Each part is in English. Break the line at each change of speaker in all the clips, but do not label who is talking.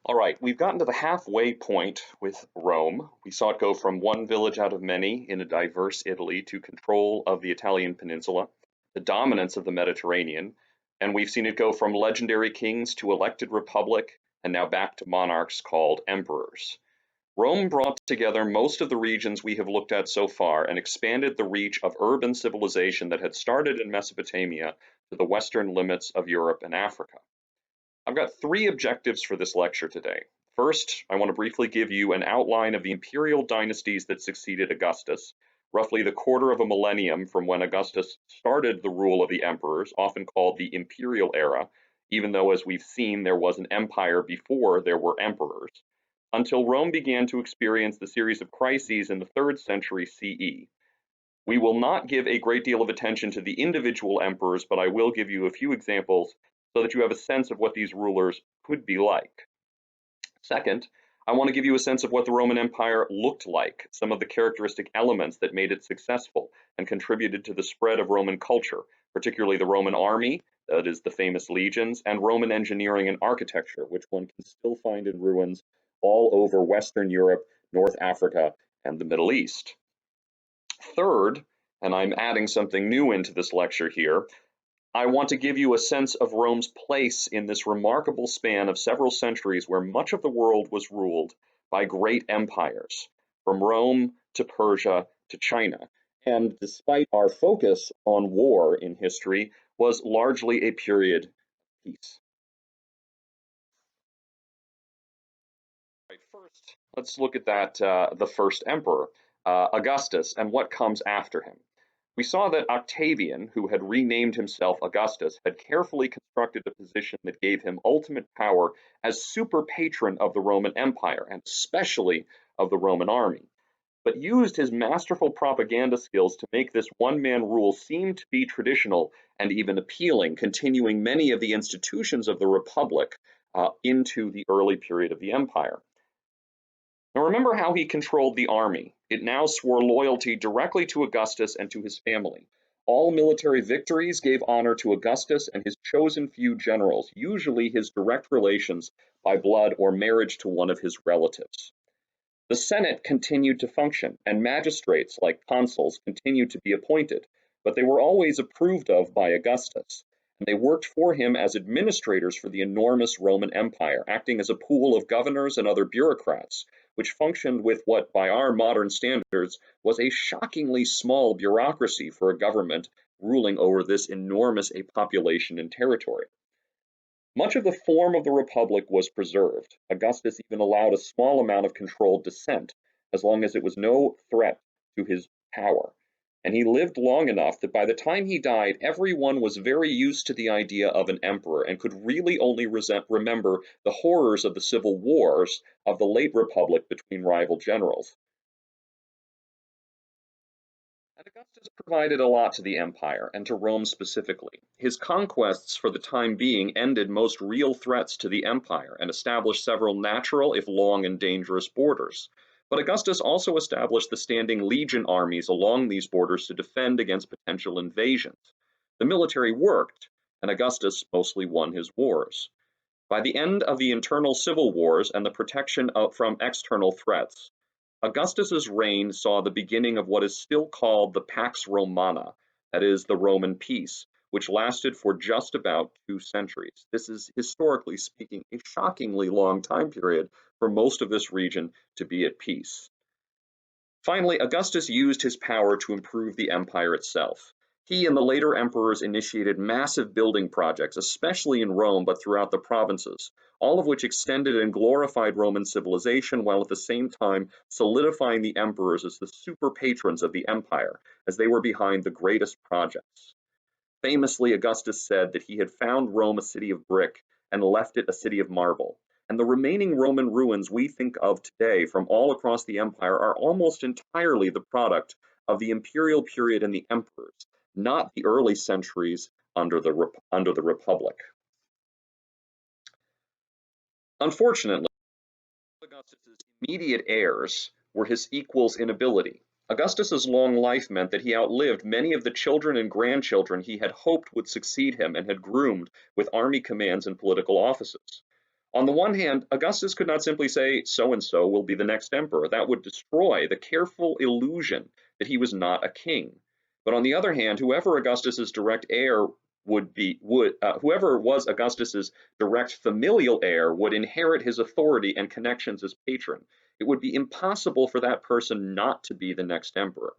All right, we've gotten to the halfway point with Rome. We saw it go from one village out of many in a diverse Italy to control of the Italian peninsula, the dominance of the Mediterranean, and we've seen it go from legendary kings to elected republic, and now back to monarchs called emperors. Rome brought together most of the regions we have looked at so far and expanded the reach of urban civilization that had started in Mesopotamia to the western limits of Europe and Africa. I've got three objectives for this lecture today. First, I want to briefly give you an outline of the imperial dynasties that succeeded Augustus, roughly the quarter of a millennium from when Augustus started the rule of the emperors, often called the imperial era, even though, as we've seen, there was an empire before there were emperors, until Rome began to experience the series of crises in the 3rd century CE. We will not give a great deal of attention to the individual emperors, but I will give you a few examples so that you have a sense of what these rulers could be like. Second, I want to give you a sense of what the Roman Empire looked like, some of the characteristic elements that made it successful and contributed to the spread of Roman culture, particularly the Roman army, that is the famous legions, and Roman engineering and architecture, which one can still find in ruins all over Western Europe, North Africa, and the Middle East. Third, and I'm adding something new into this lecture here, I want to give you a sense of Rome's place in this remarkable span of several centuries where much of the world was ruled by great empires, from Rome to Persia to China, and despite our focus on war in history, was largely a period of peace. Right, first, let's look at the first emperor, Augustus, and what comes after him. We saw that Octavian, who had renamed himself Augustus, had carefully constructed a position that gave him ultimate power as super patron of the Roman Empire, and especially of the Roman army, but used his masterful propaganda skills to make this one-man rule seem to be traditional and even appealing, continuing many of the institutions of the Republic into the early period of the empire. Now remember how he controlled the army. It now swore loyalty directly to Augustus and to his family. All military victories gave honor to Augustus and his chosen few generals, usually his direct relations by blood or marriage to one of his relatives. The Senate continued to function, and magistrates like consuls continued to be appointed, but they were always approved of by Augustus, and they worked for him as administrators for the enormous Roman Empire, acting as a pool of governors and other bureaucrats, which functioned with what, by our modern standards, was a shockingly small bureaucracy for a government ruling over this enormous a population and territory. Much of the form of the republic was preserved. Augustus even allowed a small amount of controlled dissent, as long as it was no threat to his power. And he lived long enough that by the time he died, everyone was very used to the idea of an emperor and could really only remember the horrors of the civil wars of the late republic between rival generals. And Augustus provided a lot to the empire, and to Rome specifically. His conquests for the time being ended most real threats to the empire and established several natural, if long and dangerous, borders. But Augustus also established the standing legion armies along these borders to defend against potential invasions. The military worked, and Augustus mostly won his wars. By the end of the internal civil wars and the protection from external threats, Augustus's reign saw the beginning of what is still called the Pax Romana, that is, the Roman peace, which lasted for just about 2 centuries. This is, historically speaking, a shockingly long time period for most of this region to be at peace. Finally, Augustus used his power to improve the empire itself. He and the later emperors initiated massive building projects, especially in Rome, but throughout the provinces, all of which extended and glorified Roman civilization while at the same time solidifying the emperors as the super patrons of the empire, as they were behind the greatest projects. Famously, Augustus said that he had found Rome a city of brick and left it a city of marble. And the remaining Roman ruins we think of today from all across the empire are almost entirely the product of the imperial period and the emperors, not the early centuries under the Republic. Unfortunately, Augustus's immediate heirs were his equals in ability. Augustus's long life meant that he outlived many of the children and grandchildren he had hoped would succeed him and had groomed with army commands and political offices. On the one hand, Augustus could not simply say, so and so will be the next emperor. That would destroy the careful illusion that he was not a king. But on the other hand, whoever Augustus's direct heir whoever was Augustus's direct familial heir would inherit his authority and connections as patron. It would be impossible for that person not to be the next emperor.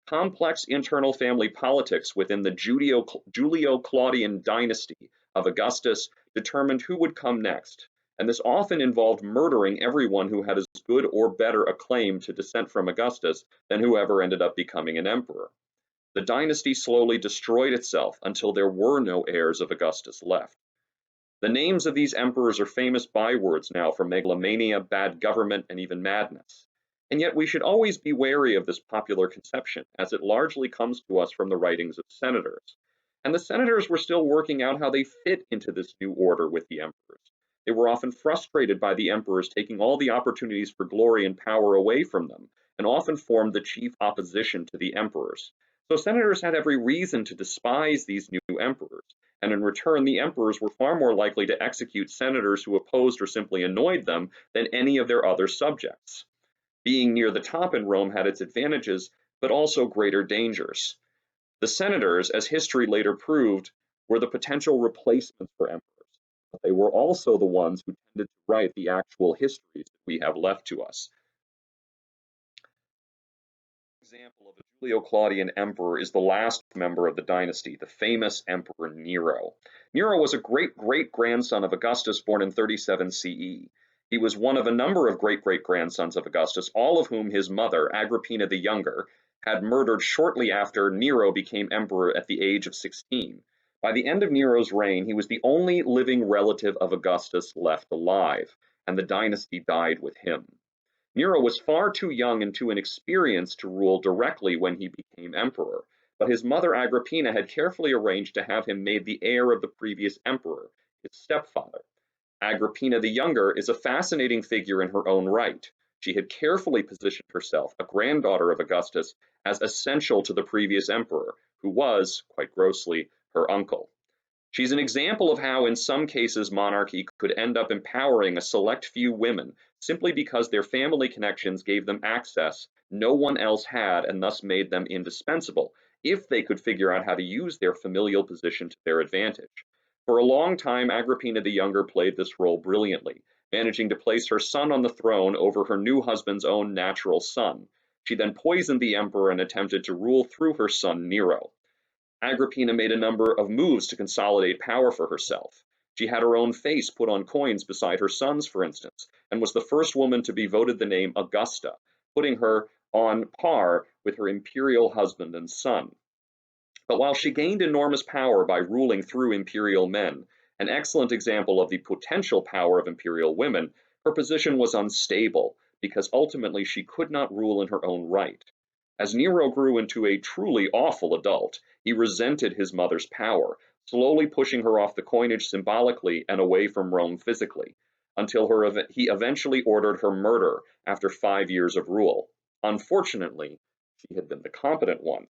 Complex internal family politics within the Julio-Claudian dynasty of Augustus determined who would come next, and this often involved murdering everyone who had as good or better a claim to descent from Augustus than whoever ended up becoming an emperor. The dynasty slowly destroyed itself until there were no heirs of Augustus left. The names of these emperors are famous bywords now for megalomania, bad government, and even madness. And yet we should always be wary of this popular conception, as it largely comes to us from the writings of senators. And the senators were still working out how they fit into this new order with the emperors. They were often frustrated by the emperors taking all the opportunities for glory and power away from them, and often formed the chief opposition to the emperors. So senators had every reason to despise these new emperors, and in return the emperors were far more likely to execute senators who opposed or simply annoyed them than any of their other subjects. Being near the top in Rome had its advantages, but also greater dangers. The senators, as history later proved, were the potential replacements for emperors, but they were also the ones who tended to write the actual histories that we have left to us. Example of a Julio-Claudian emperor is the last member of the dynasty, the famous Emperor Nero. Nero was a great-great-grandson of Augustus, born in 37 CE. He was one of a number of great-great-grandsons of Augustus, all of whom his mother, Agrippina the Younger, had murdered shortly after Nero became emperor at the age of 16. By the end of Nero's reign, he was the only living relative of Augustus left alive, and the dynasty died with him. Nero was far too young and too inexperienced to rule directly when he became emperor, but his mother Agrippina had carefully arranged to have him made the heir of the previous emperor, his stepfather. Agrippina the Younger is a fascinating figure in her own right. She had carefully positioned herself, a granddaughter of Augustus, as essential to the previous emperor, who was, quite grossly, her uncle. She's an example of how, in some cases, monarchy could end up empowering a select few women simply because their family connections gave them access no one else had and thus made them indispensable, if they could figure out how to use their familial position to their advantage. For a long time, Agrippina the Younger played this role brilliantly, managing to place her son on the throne over her new husband's own natural son. She then poisoned the emperor and attempted to rule through her son Nero. Agrippina made a number of moves to consolidate power for herself. She had her own face put on coins beside her son's, for instance, and was the first woman to be voted the name Augusta, putting her on par with her imperial husband and son. But while she gained enormous power by ruling through imperial men, an excellent example of the potential power of imperial women, her position was unstable because ultimately she could not rule in her own right. As Nero grew into a truly awful adult, he resented his mother's power, slowly pushing her off the coinage symbolically and away from Rome physically, until he eventually ordered her murder after 5 years of rule. Unfortunately, she had been the competent one.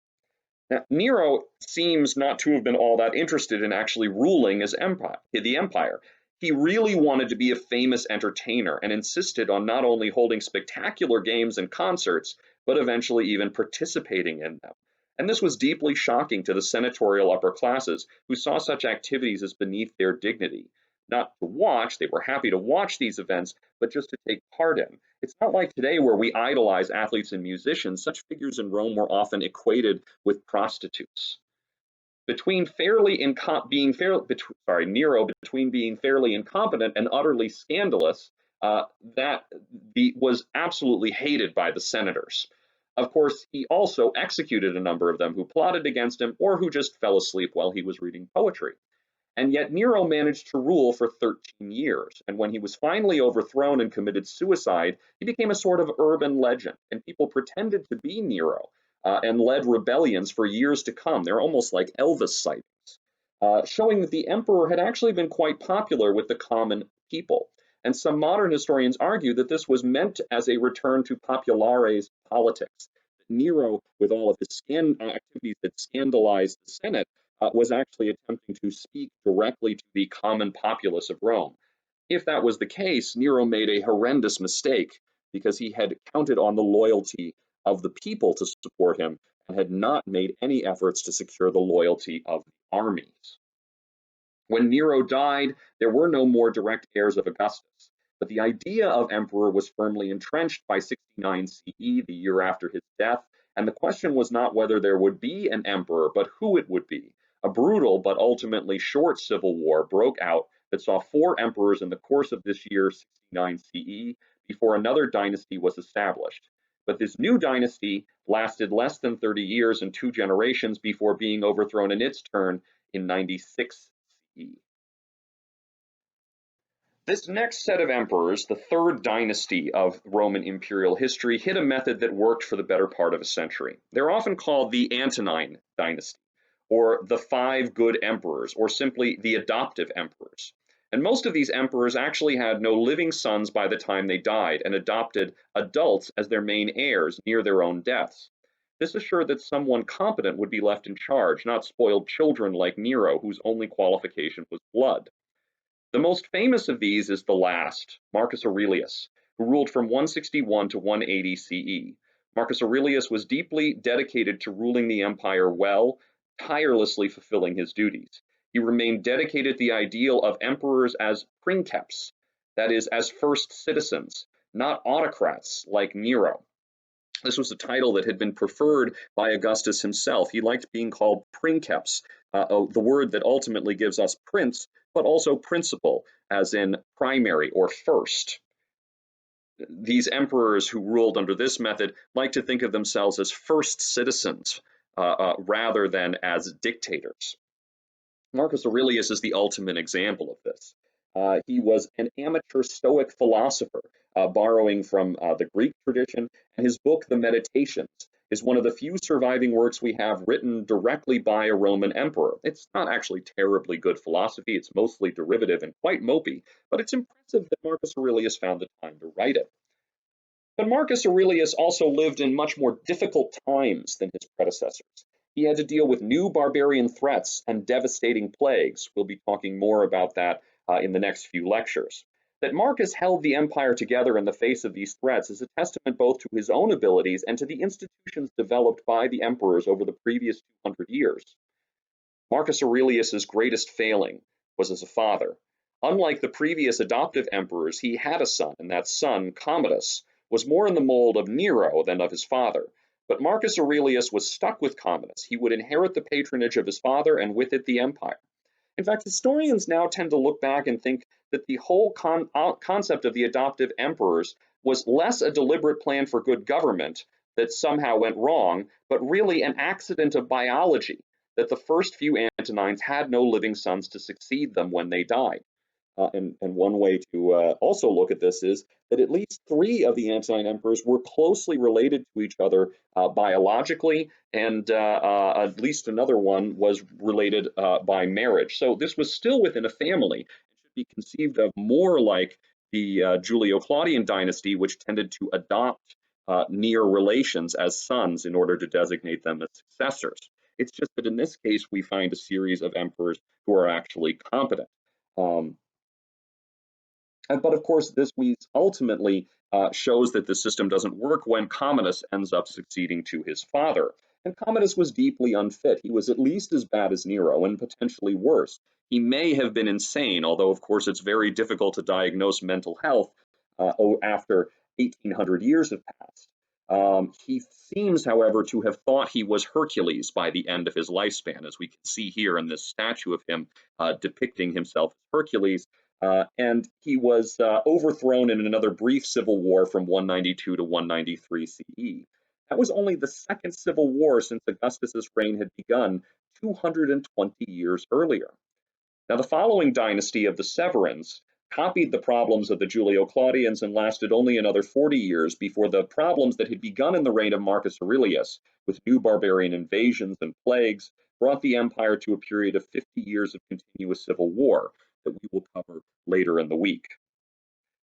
Now, Nero seems not to have been all that interested in actually ruling the empire. He really wanted to be a famous entertainer and insisted on not only holding spectacular games and concerts, but eventually even participating in them. And this was deeply shocking to the senatorial upper classes, who saw such activities as beneath their dignity. Not to watch, they were happy to watch these events, but just to take part in. It's not like today where we idolize athletes and musicians. Such figures in Rome were often equated with prostitutes. Between Nero, between being fairly incompetent and utterly scandalous, was absolutely hated by the senators. Of course, he also executed a number of them who plotted against him or who just fell asleep while he was reading poetry. And yet Nero managed to rule for 13 years, and when he was finally overthrown and committed suicide, he became a sort of urban legend, and people pretended to be Nero and led rebellions for years to come. They're almost like Elvis sightings, showing that the emperor had actually been quite popular with the common people. And some modern historians argue that this was meant as a return to populares politics. Nero, with all of his activities that scandalized the Senate, was actually attempting to speak directly to the common populace of Rome. If that was the case, Nero made a horrendous mistake because he had counted on the loyalty of the people to support him and had not made any efforts to secure the loyalty of the armies. When Nero died, there were no more direct heirs of Augustus, but the idea of emperor was firmly entrenched by 69 CE, the year after his death, and the question was not whether there would be an emperor, but who it would be. A brutal but ultimately short civil war broke out that saw 4 emperors in the course of this year, 69 CE, before another dynasty was established. But this new dynasty lasted less than 30 years and 2 generations before being overthrown in its turn in 96 CE. This next set of emperors, the third dynasty of Roman imperial history, hit a method that worked for the better part of a century. They're often called the Antonine dynasty, or the 5 good emperors, or simply the adoptive emperors. And most of these emperors actually had no living sons by the time they died and adopted adults as their main heirs near their own deaths. This assured that someone competent would be left in charge, not spoiled children like Nero, whose only qualification was blood. The most famous of these is the last, Marcus Aurelius, who ruled from 161 to 180 CE. Marcus Aurelius was deeply dedicated to ruling the empire well, tirelessly fulfilling his duties. He remained dedicated to the ideal of emperors as princeps, that is, as first citizens, not autocrats like Nero. This was a title that had been preferred by Augustus himself. He liked being called princeps, the word that ultimately gives us prince, but also principal, as in primary or first. These emperors who ruled under this method like to think of themselves as first citizens rather than as dictators. Marcus Aurelius is the ultimate example of this. He was an amateur Stoic philosopher, borrowing from the Greek tradition, and his book, The Meditations, is one of the few surviving works we have written directly by a Roman emperor. It's not actually terribly good philosophy, it's mostly derivative and quite mopey, but it's impressive that Marcus Aurelius found the time to write it. But Marcus Aurelius also lived in much more difficult times than his predecessors. He had to deal with new barbarian threats and devastating plagues. We'll be talking more about that in the next few lectures. That Marcus held the empire together in the face of these threats is a testament both to his own abilities and to the institutions developed by the emperors over the previous 200 years. Marcus Aurelius's greatest failing was as a father. Unlike the previous adoptive emperors, he had a son, and that son, Commodus, was more in the mold of Nero than of his father. But Marcus Aurelius was stuck with Commodus. He would inherit the patronage of his father and with it the empire. In fact, historians now tend to look back and think that the whole concept of the adoptive emperors was less a deliberate plan for good government that somehow went wrong, but really an accident of biology, that the first few Antonines had no living sons to succeed them when they died. And one way to also look at this is that at least 3 of the Antonine emperors were closely related to each other biologically, and at least another one was related by marriage. So this was still within a family. It should be conceived of more like the Julio-Claudian dynasty, which tended to adopt near relations as sons in order to designate them as successors. It's just that in this case, we find a series of emperors who are actually competent. But of course, this ultimately shows that the system doesn't work when Commodus ends up succeeding to his father. And Commodus was deeply unfit. He was at least as bad as Nero and potentially worse. He may have been insane, although of course it's very difficult to diagnose mental health after 1800 years have passed. He seems, however, to have thought he was Hercules by the end of his lifespan, as we can see here in this statue of him depicting himself as Hercules. And he was overthrown in another brief civil war from 192 to 193 CE. That was only the second civil war since Augustus's reign had begun 220 years earlier. Now, the following dynasty of the Severans copied the problems of the Julio-Claudians and lasted only another 40 years before the problems that had begun in the reign of Marcus Aurelius, with new barbarian invasions and plagues, brought the empire to a period of 50 years of continuous civil war that we will cover later in the week.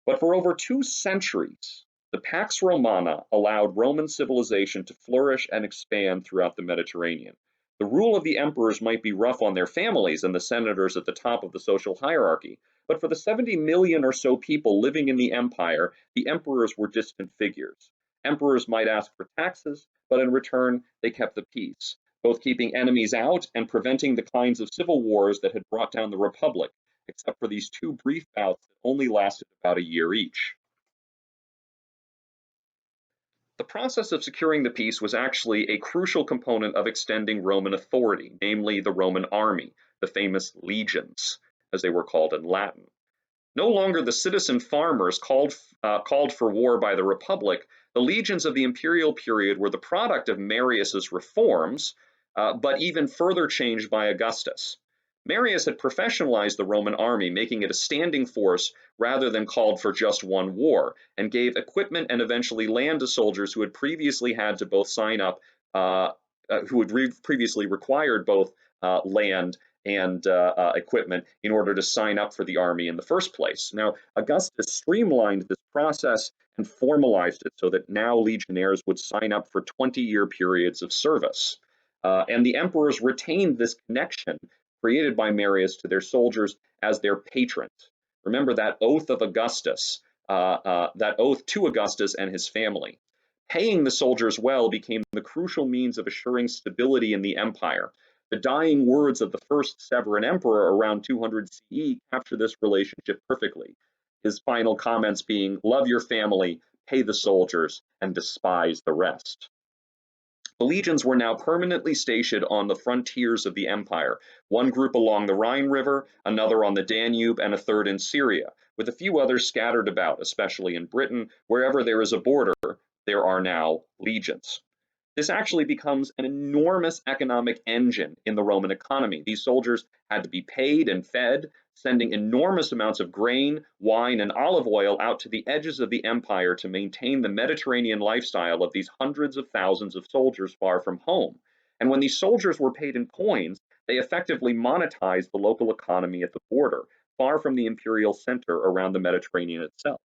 But for over 2 centuries, the Pax Romana allowed Roman civilization to flourish and expand throughout the Mediterranean. The rule of the emperors might be rough on their families and the senators at the top of the social hierarchy, But for the 70 million or so people living in the empire, the emperors were distant figures. Emperors might ask for taxes, but in return, they kept the peace, both keeping enemies out and preventing the kinds of civil wars that had brought down the republic, except for these two brief bouts that only lasted about a year each. The process of securing the peace was actually a crucial component of extending Roman authority, namely the Roman army, the famous legions, as they were called in Latin. No longer the citizen farmers called for war by the Republic, the legions of the imperial period were the product of Marius's reforms, but even further changed by Augustus. Marius had professionalized the Roman army, making it a standing force rather than called for just one war, and gave equipment and eventually land to soldiers who had previously had to both sign up, who had previously required both land and equipment in order to sign up for the army in the first place. Now, Augustus streamlined this process and formalized it so that now legionnaires would sign up for 20-year periods of service. And the emperors retained this connection created by Marius to their soldiers as their patrons. Remember that oath of Augustus, that oath to Augustus and his family. Paying the soldiers well became the crucial means of assuring stability in the empire. The dying words of the first Severan emperor around 200 CE capture this relationship perfectly. His final comments being, "Love your family, pay the soldiers, and despise the rest." The legions were now permanently stationed on the frontiers of the empire, one group along the Rhine River, another on the Danube, and a third in Syria, with a few others scattered about, especially in Britain. Wherever there is a border, there are now legions. This actually becomes an enormous economic engine in the Roman economy. These soldiers had to be paid and fed, sending enormous amounts of grain, wine, and olive oil out to the edges of the empire to maintain the Mediterranean lifestyle of these hundreds of thousands of soldiers far from home. And when these soldiers were paid in coins, they effectively monetized the local economy at the border, far from the imperial center around the Mediterranean itself.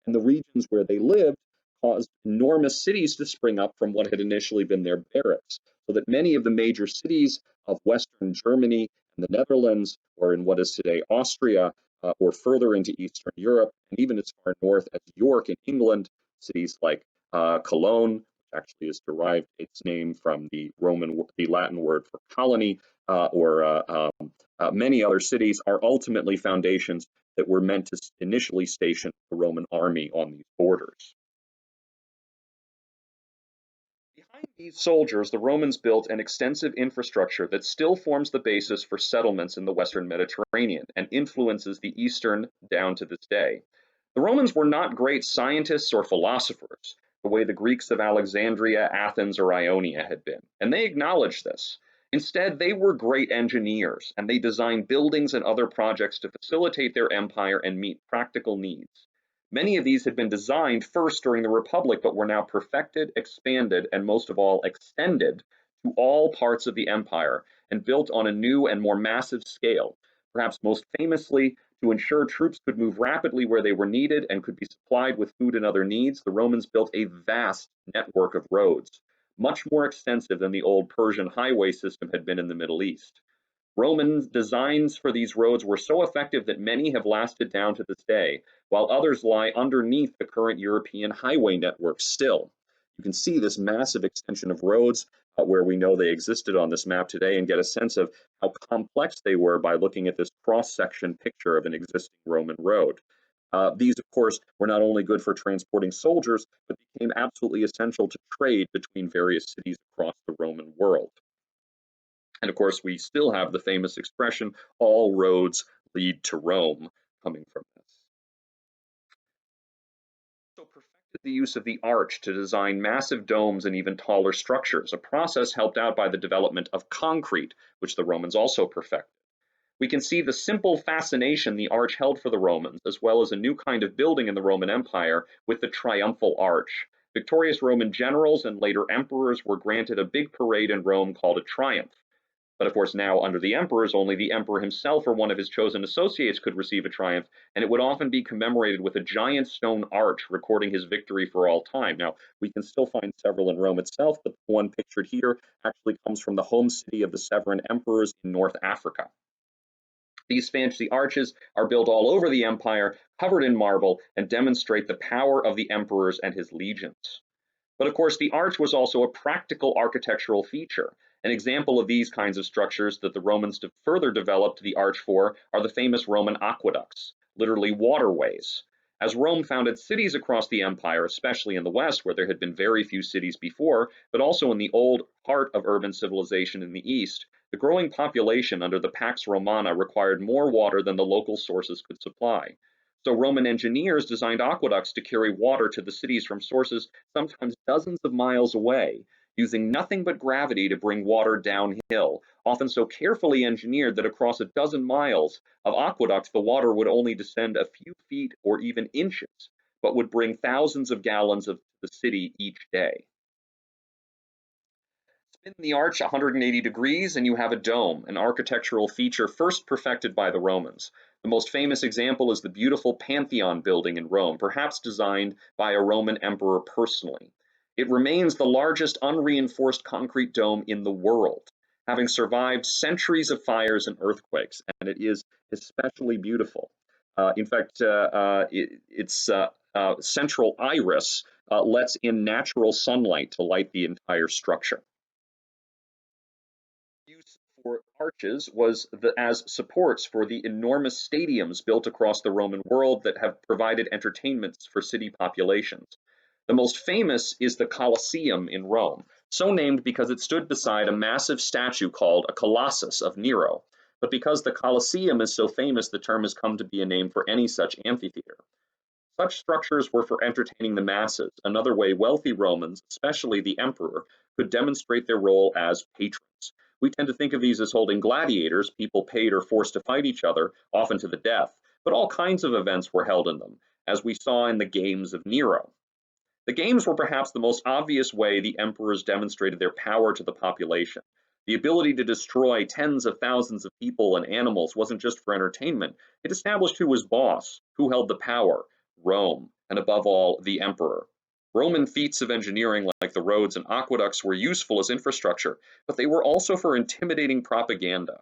And the regions where they lived caused enormous cities to spring up from what had initially been their barracks, so that many of the major cities of Western Germany and the Netherlands, or in what is today Austria, or further into Eastern Europe, and even as far north as York in England, cities like Cologne, which actually has derived its name from the Latin word for colony, many other cities are ultimately foundations that were meant to initially station the Roman army on these borders. Behind these soldiers, the Romans built an extensive infrastructure that still forms the basis for settlements in the Western Mediterranean and influences the Eastern down to this day. The Romans were not great scientists or philosophers, the way the Greeks of Alexandria, Athens, or Ionia had been, and they acknowledged this. Instead, they were great engineers, and they designed buildings and other projects to facilitate their empire and meet practical needs. Many of these had been designed first during the Republic, but were now perfected, expanded, and most of all, extended to all parts of the empire and built on a new and more massive scale. Perhaps most famously, to ensure troops could move rapidly where they were needed and could be supplied with food and other needs, the Romans built a vast network of roads, much more extensive than the old Persian highway system had been in the Middle East. Roman designs for these roads were so effective that many have lasted down to this day, while others lie underneath the current European highway network still. You can see this massive extension of roads where we know they existed on this map today and get a sense of how complex they were by looking at this cross-section picture of an existing Roman road. These, of course, were not only good for transporting soldiers, but became absolutely essential to trade between various cities across the Roman world. And of course, we still have the famous expression, all roads lead to Rome, coming from this. So perfected the use of the arch to design massive domes and even taller structures, a process helped out by the development of concrete, which the Romans also perfected. We can see the simple fascination the arch held for the Romans, as well as a new kind of building in the Roman Empire with the triumphal arch. Victorious Roman generals and later emperors were granted a big parade in Rome called a triumph. But of course, now under the emperors, only the emperor himself or one of his chosen associates could receive a triumph, and it would often be commemorated with a giant stone arch recording his victory for all time. Now, we can still find several in Rome itself, but the one pictured here actually comes from the home city of the Severan emperors in North Africa. These fancy arches are built all over the empire, covered in marble, and demonstrate the power of the emperors and his legions. But of course, the arch was also a practical architectural feature. An example of these kinds of structures that the Romans further developed the arch for are the famous Roman aqueducts, literally waterways. As Rome founded cities across the empire, especially in the west where there had been very few cities before, but also in the old heart of urban civilization in the east, the growing population under the Pax Romana required more water than the local sources could supply. So Roman engineers designed aqueducts to carry water to the cities from sources sometimes dozens of miles away, using nothing but gravity to bring water downhill, often so carefully engineered that across a dozen miles of aqueducts the water would only descend a few feet or even inches, but would bring thousands of gallons of the city each day. Spin the arch 180 degrees and you have a dome, an architectural feature first perfected by the Romans. The most famous example is the beautiful Pantheon building in Rome, perhaps designed by a Roman emperor personally. It remains the largest unreinforced concrete dome in the world, having survived centuries of fires and earthquakes, and it is especially beautiful. In fact, its central iris lets in natural sunlight to light the entire structure. Use for arches was as supports for the enormous stadiums built across the Roman world that have provided entertainments for city populations. The most famous is the Colosseum in Rome, so named because it stood beside a massive statue called a Colossus of Nero. But because the Colosseum is so famous, the term has come to be a name for any such amphitheater. Such structures were for entertaining the masses, another way wealthy Romans, especially the emperor, could demonstrate their role as patrons. We tend to think of these as holding gladiators, people paid or forced to fight each other, often to the death, but all kinds of events were held in them, as we saw in the Games of Nero. The games were perhaps the most obvious way the emperors demonstrated their power to the population. The ability to destroy tens of thousands of people and animals wasn't just for entertainment, it established who was boss, who held the power, Rome, and above all, the emperor. Roman feats of engineering like the roads and aqueducts were useful as infrastructure, but they were also for intimidating propaganda.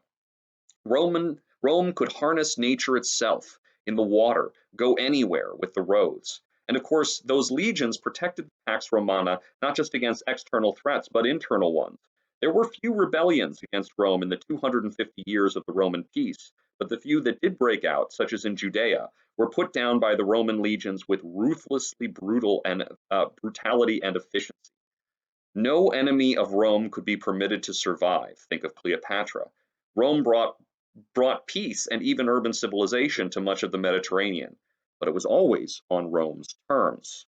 Rome could harness nature itself in the water, go anywhere with the roads. And of course, those legions protected the Pax Romana not just against external threats, but internal ones. There were few rebellions against Rome in the 250 years of the Roman peace, but the few that did break out, such as in Judea, were put down by the Roman legions with ruthlessly brutality and efficiency. No enemy of Rome could be permitted to survive. Think of Cleopatra. Rome brought peace and even urban civilization to much of the Mediterranean, but it was always on Rome's terms.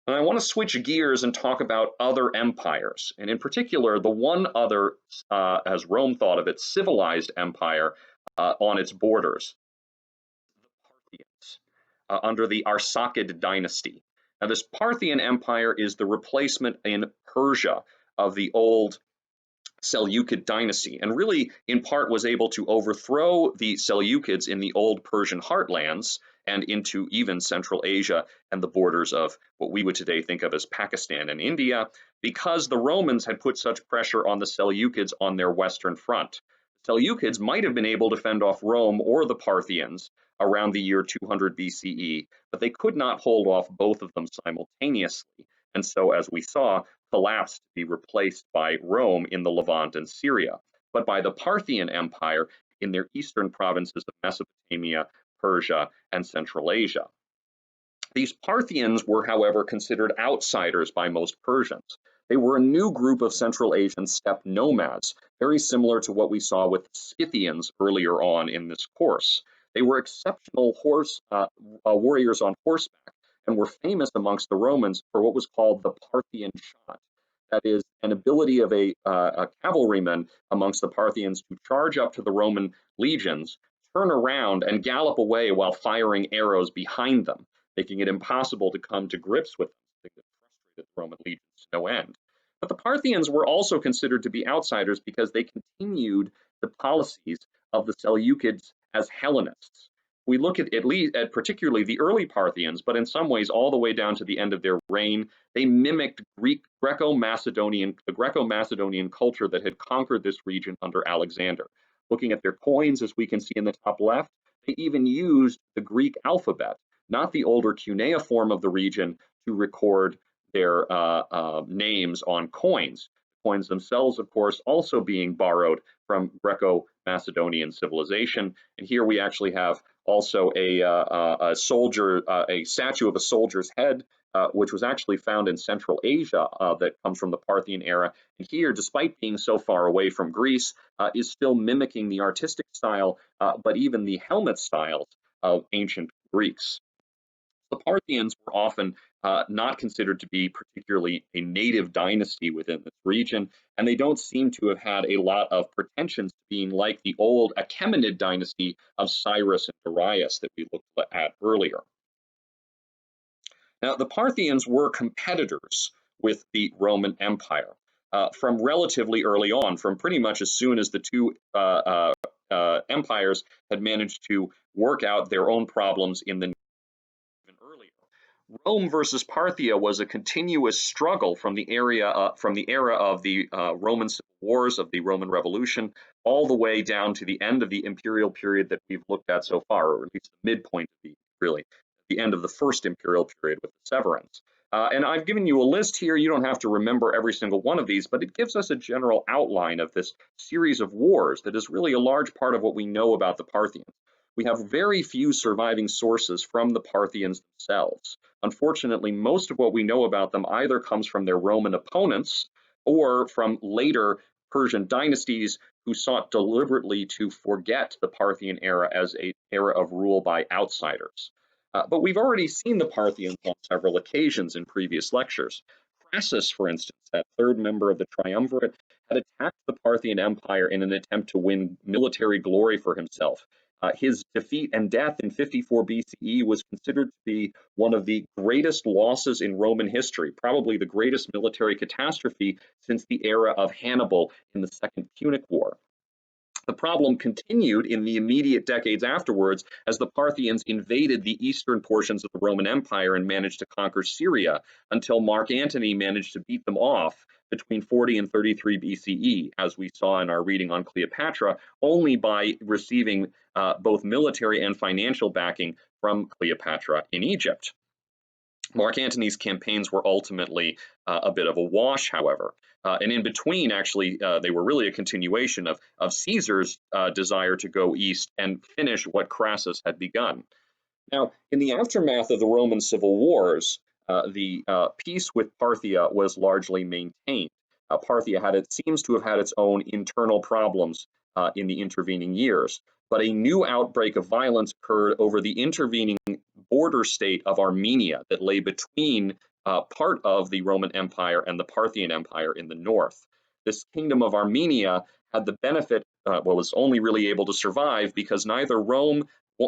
And I want to switch gears and talk about other empires, and in particular, the one other, as Rome thought of it, civilized empire on its borders, the Parthians, under the Arsacid dynasty. Now, this Parthian empire is the replacement in Persia of the old Seleucid dynasty, and really in part was able to overthrow the Seleucids in the old Persian heartlands and into even Central Asia and the borders of what we would today think of as Pakistan and India, because the Romans had put such pressure on the Seleucids on their western front. The Seleucids might have been able to fend off Rome or the Parthians around the year 200 BCE, but they could not hold off both of them simultaneously. And so, as we saw, collapsed to be replaced by Rome in the Levant and Syria, but by the Parthian Empire in their eastern provinces of Mesopotamia, Persia, and Central Asia. These Parthians were, however, considered outsiders by most Persians. They were a new group of Central Asian steppe nomads, very similar to what we saw with Scythians earlier on in this course. They were exceptional warriors on horseback, and were famous amongst the Romans for what was called the Parthian shot. That is, an ability of a cavalryman amongst the Parthians to charge up to the Roman legions, turn around, and gallop away while firing arrows behind them, making it impossible to come to grips with them. They could frustrate the Roman legions to no end. But the Parthians were also considered to be outsiders because they continued the policies of the Seleucids as Hellenists. We look at least at particularly the early Parthians, but in some ways all the way down to the end of their reign, they mimicked the Greco-Macedonian culture that had conquered this region under Alexander. Looking at their coins, as we can see in the top left, they even used the Greek alphabet, not the older cuneiform of the region, to record their names on coins. Coins themselves, of course, also being borrowed from Greco-Macedonian civilization. And here we actually have also a soldier, a statue of a soldier's head, which was actually found in Central Asia, that comes from the Parthian era. And here, despite being so far away from Greece, is still mimicking the artistic style, but even the helmet styles of ancient Greeks. The Parthians were often not considered to be particularly a native dynasty within this region, and they don't seem to have had a lot of pretensions to being like the old Achaemenid dynasty of Cyrus and Darius that we looked at earlier. Now, the Parthians were competitors with the Roman Empire from relatively early on, from pretty much as soon as the two empires had managed to work out their own problems in the earlier. Rome versus Parthia was a continuous struggle from the era of the Roman civil wars, of the Roman Revolution, all the way down to the end of the imperial period that we've looked at so far, or at least the midpoint of the end of the first imperial period with the Severans. And I've given you a list here. You don't have to remember every single one of these, but it gives us a general outline of this series of wars that is really a large part of what we know about the Parthians. We have very few surviving sources from the Parthians themselves. Unfortunately, most of what we know about them either comes from their Roman opponents or from later Persian dynasties who sought deliberately to forget the Parthian era as an era of rule by outsiders. But we've already seen the Parthians on several occasions in previous lectures. Crassus, for instance, that third member of the triumvirate, had attacked the Parthian Empire in an attempt to win military glory for himself. His defeat and death in 54 BCE was considered to be one of the greatest losses in Roman history, probably the greatest military catastrophe since the era of Hannibal in the Second Punic War. The problem continued in the immediate decades afterwards as the Parthians invaded the eastern portions of the Roman Empire and managed to conquer Syria until Mark Antony managed to beat them off between 40 and 33 BCE, as we saw in our reading on Cleopatra, only by receiving both military and financial backing from Cleopatra in Egypt. Mark Antony's campaigns were ultimately a bit of a wash, however. And in between, actually, they were really a continuation of Caesar's desire to go east and finish what Crassus had begun. Now, in the aftermath of the Roman civil wars, the peace with Parthia was largely maintained. Parthia seems to have had its own internal problems in the intervening years, but a new outbreak of violence occurred over the intervening border state of Armenia that lay between part of the Roman Empire and the Parthian Empire in the north. This kingdom of Armenia had the benefit, was only really able to survive because neither Rome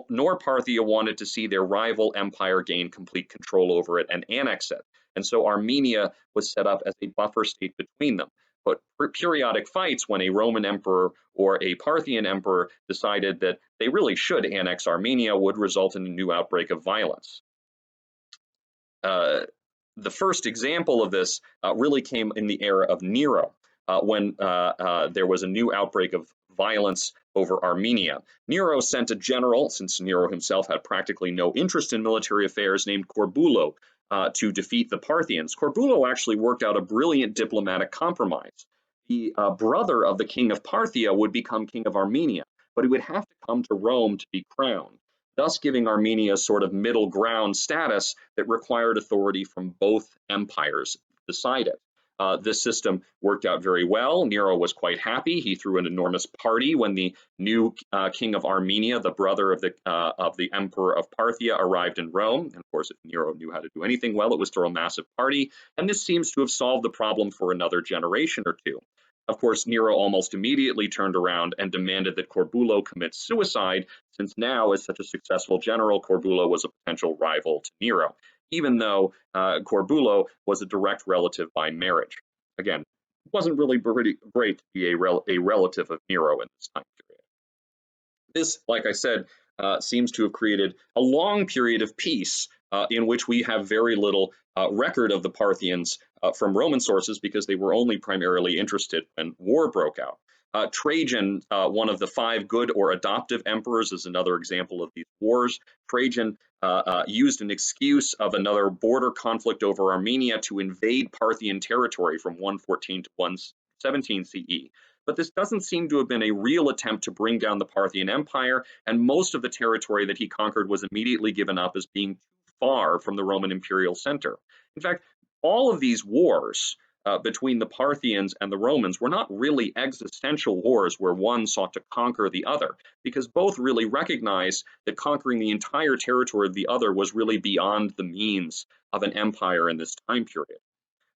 nor Parthia wanted to see their rival empire gain complete control over it and annex it. And so Armenia was set up as a buffer state between them. But periodic fights, when a Roman emperor or a Parthian emperor decided that they really should annex Armenia, would result in a new outbreak of violence. The first example of this really came in the era of Nero, when there was a new outbreak of violence over Armenia. Nero sent a general, since Nero himself had practically no interest in military affairs, named Corbulo, to defeat the Parthians. Corbulo actually worked out a brilliant diplomatic compromise. The brother of the king of Parthia would become king of Armenia, but he would have to come to Rome to be crowned, thus giving Armenia a sort of middle ground status that required authority from both empires beside it. This system worked out very well. Nero was quite happy. He threw an enormous party when the new king of Armenia, the brother of the emperor of Parthia, arrived in Rome. And of course, if Nero knew how to do anything well, it was throw a massive party. And this seems to have solved the problem for another generation or two. Of course, Nero almost immediately turned around and demanded that Corbulo commit suicide, since now, as such a successful general, Corbulo was a potential rival to Nero, even though Corbulo was a direct relative by marriage. Again, it wasn't really pretty great to be a relative of Nero in this time period. This, like I said, seems to have created a long period of peace in which we have very little record of the Parthians from Roman sources, because they were only primarily interested when war broke out. Trajan, one of the 5 good or adoptive emperors, is another example of these wars. Trajan used an excuse of another border conflict over Armenia to invade Parthian territory from 114 to 117 CE. But this doesn't seem to have been a real attempt to bring down the Parthian Empire, and most of the territory that he conquered was immediately given up as being too far from the Roman imperial center. In fact, all of these wars between the Parthians and the Romans were not really existential wars where one sought to conquer the other, because both really recognized that conquering the entire territory of the other was really beyond the means of an empire in this time period.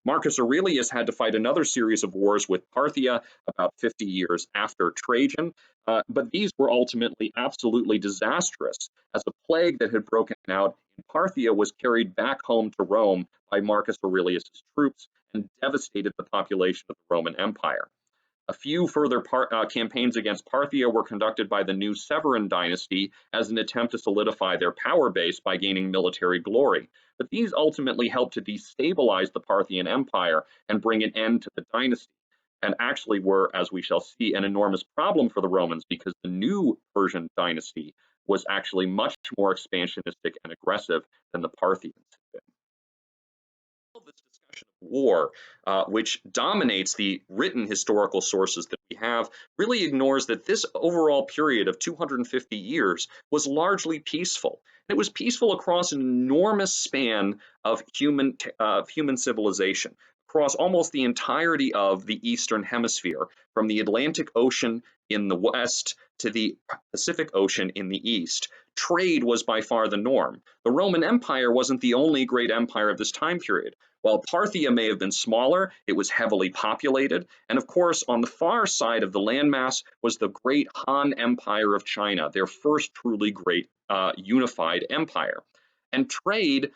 Marcus Aurelius had to fight another series of wars with Parthia about 50 years after Trajan, but these were ultimately absolutely disastrous, as a plague that had broken out in Parthia was carried back home to Rome by Marcus Aurelius's troops and devastated the population of the Roman Empire. A few further campaigns against Parthia were conducted by the new Severan dynasty as an attempt to solidify their power base by gaining military glory. But these ultimately helped to destabilize the Parthian Empire and bring an end to the dynasty, and actually were, as we shall see, an enormous problem for the Romans, because the new Persian dynasty was actually much more expansionistic and aggressive than the Parthians had been. This discussion of war, which dominates the written historical sources that we have, really ignores that this overall period of 250 years was largely peaceful. It was peaceful across an enormous span of human civilization, across almost the entirety of the Eastern Hemisphere, from the Atlantic Ocean in the west to the Pacific Ocean in the east. Trade was by far the norm. The Roman Empire wasn't the only great empire of this time period. While Parthia may have been smaller, it was heavily populated, and of course, on the far side of the landmass was the great Han Empire of China, their first truly great unified empire. And trade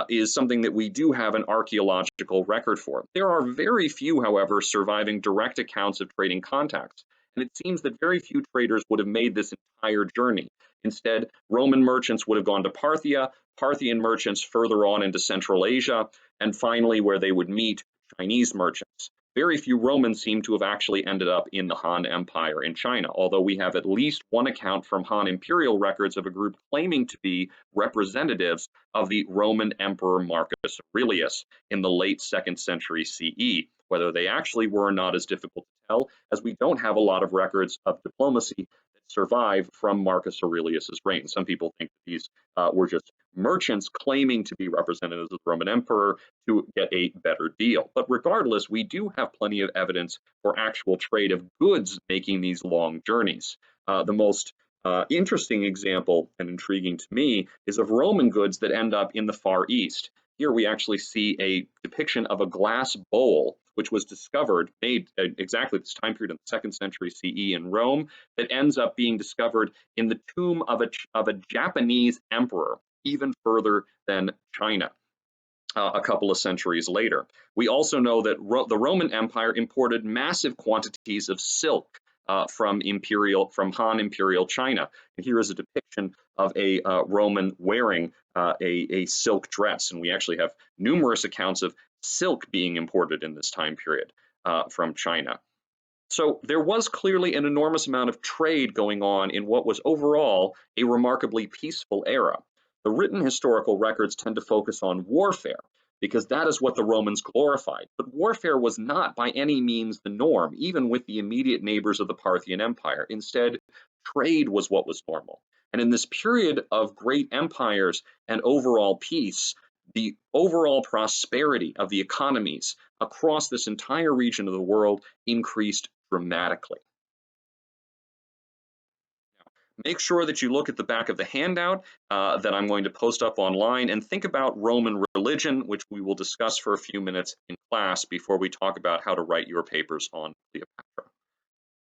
is something that we do have an archaeological record for. There are very few, however, surviving direct accounts of trading contacts, and it seems that very few traders would have made this entire journey. Instead, Roman merchants would have gone to Parthia, Parthian merchants further on into Central Asia, and finally where they would meet, Chinese merchants. Very few Romans seem to have actually ended up in the Han Empire in China, although we have at least one account from Han imperial records of a group claiming to be representatives of the Roman Emperor Marcus Aurelius in the late 2nd century CE. Whether they actually were or not is difficult to tell, as we don't have a lot of records of diplomacy survive from Marcus Aurelius's reign. Some people think that these were just merchants claiming to be representatives of the Roman Emperor to get a better deal. But regardless, we do have plenty of evidence for actual trade of goods making these long journeys. The most interesting example, and intriguing to me, is of Roman goods that end up in the Far East. Here we actually see a depiction of a glass bowl, which was discovered, made exactly this time period in the 2nd century CE in Rome, that ends up being discovered in the tomb of a Japanese emperor, even further than China, a couple of centuries later. We also know that the Roman Empire imported massive quantities of silk from Han imperial China. And here is a depiction of a Roman wearing a silk dress, and we actually have numerous accounts of silk being imported in this time period from China. So there was clearly an enormous amount of trade going on in what was overall a remarkably peaceful era. The written historical records tend to focus on warfare, because that is what the Romans glorified. But warfare was not by any means the norm, even with the immediate neighbors of the Parthian Empire. Instead, trade was what was normal. And in this period of great empires and overall peace, the overall prosperity of the economies across this entire region of the world increased dramatically. Make sure that you look at the back of the handout that I'm going to post up online, and think about Roman religion, which we will discuss for a few minutes in class before we talk about how to write your papers on Cleopatra.